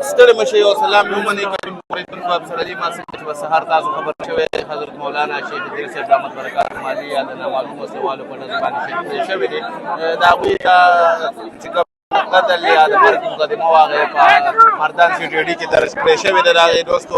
ستړي مشي او سلام یې ومنئ کوم پوریتون په افسرالي ما څخه چې به سهار تاسو خبر شوی حضرت مولانا شیخ ادریس صاحب دامت برکات مالي یا د نامعلومو سوالو په ډول باندې شهید شوي دي د هغوی چې کوم قتل یا د مرګ مقدمه وه هغه یې په مردان سی ډي ډي کې درج کړې شوې ده د هغې دوستو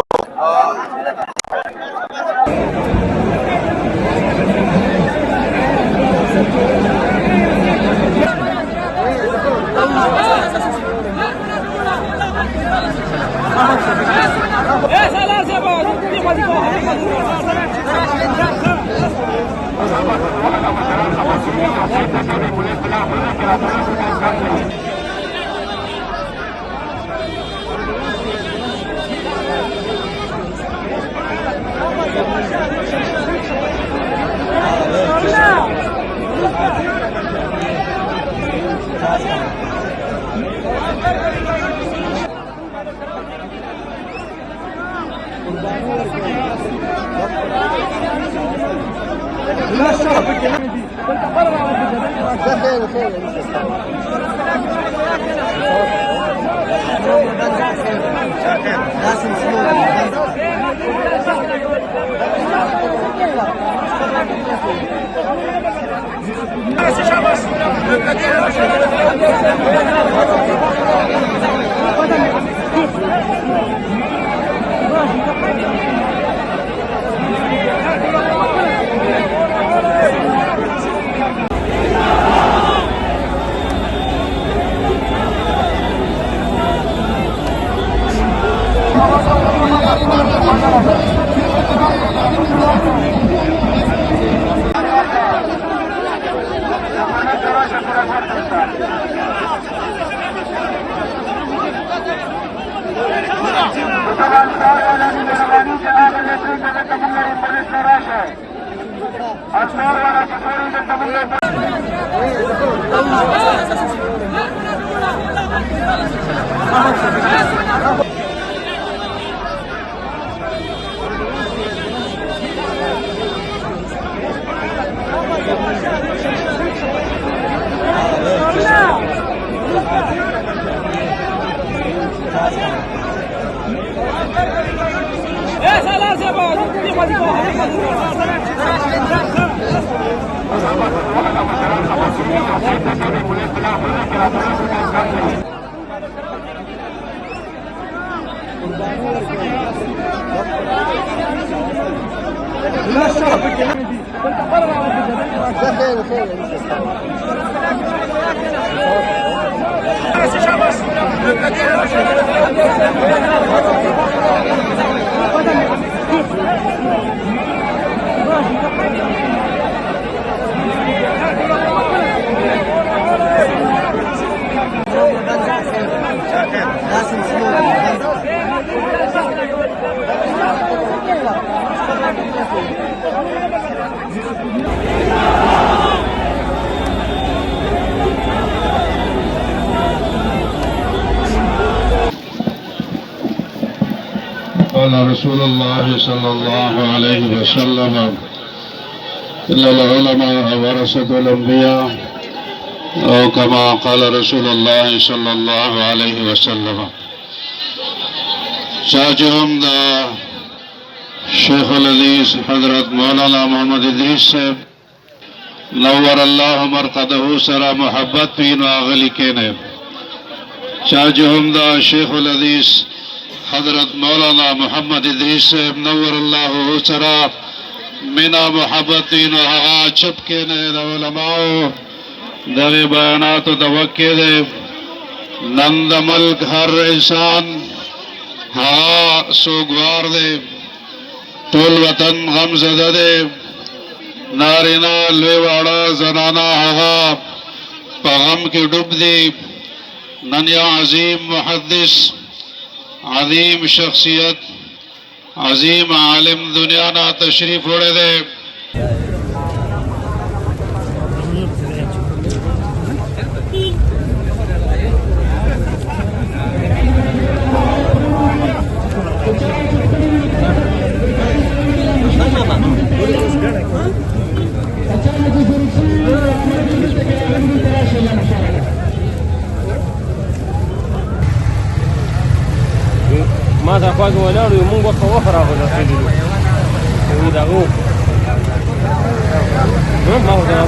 قال رسول الله صلى الله عليه وسلم العلماء ورثة الأنبياء أو كما قال رسول الله صلى الله عليه وسلم. चाचम दा शेख हदीस हजरत मौलाना मोहम्मद इदरीस साहब नव्वर अल्लाह मरकदहू सरा मोहब्बत पीन वागली के ने चाचम दा शेख हदीस हजरत मौलाना मोहम्मद इदरीस साहब नव्वर अल्लाह सरा मिना मोहब्बत पीन वहा छप के ने उलमाओ दरे बयानात दवक्के दे नंदमल घर इंसान हाँ सोगवार दे टोल वतन गम ज़दा दे नारिना लेवाड़ा जनाना हा पगम की डूब दी ननिया अजीम मुहद्दिस अजीम शख्सियत अजीम आलिम दुनिया ना तशरीफ उड़े दे ماذا فاقوا نارو يمون وقفوا وفرا هذا سيدي ويدعوه ما هو ده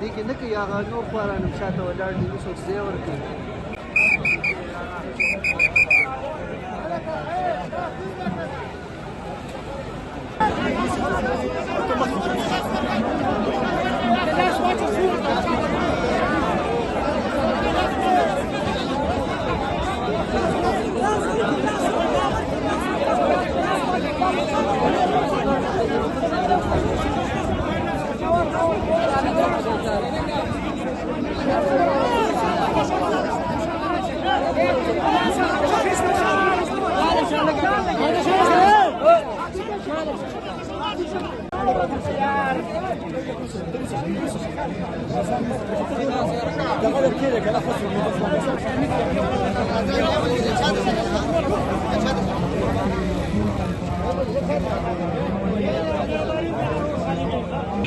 دې کې نه کوي هغه نور خوارانو شاته ولاړ دي څوک ځای ورکوي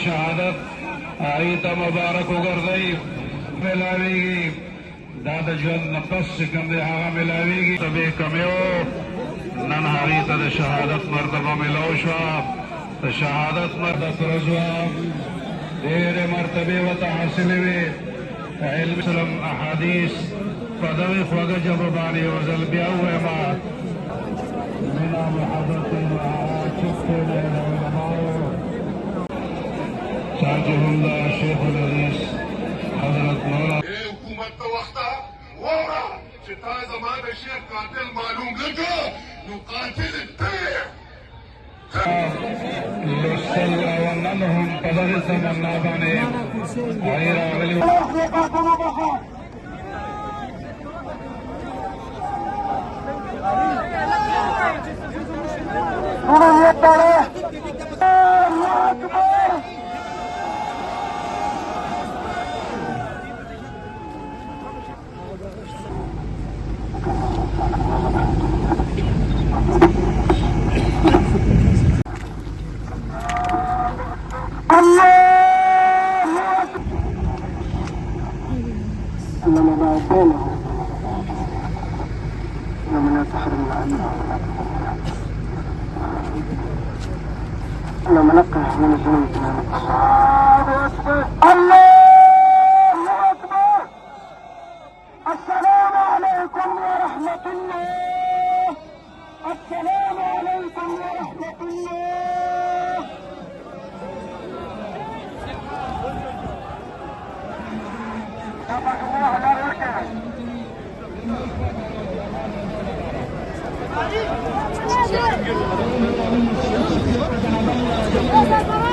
شهادت آیت مبارک وګرځي ملاویږي دا د ژوند نفس کوم دی هغه ملاویږي تبه کمیو نن هغې ته د شهادت مرتبه ملاو شوه د شهادت مرتبه سره شوه ډېرې مرتبې ورته حاصلې وې علم سلم احادیث په دغې خوږه ژبه باندې یو ځل بیا ووایم منا محبت چفتې د علماو تاجهم دا شیخ الحدیث حضرت مولا حکومت ته وخته واوره چې تا زما د شیخ قاتل معلوم نه کړه نو قاتل ته لوستل راوننهم په دغې تمنا باندې هغې راغلي لما بعدينه لما لا تحرمنا عنه لما نقع من الذنوب الله أكبر السلام عليكم ورحمة الله السلام عليكم ورحمة الله Thank you.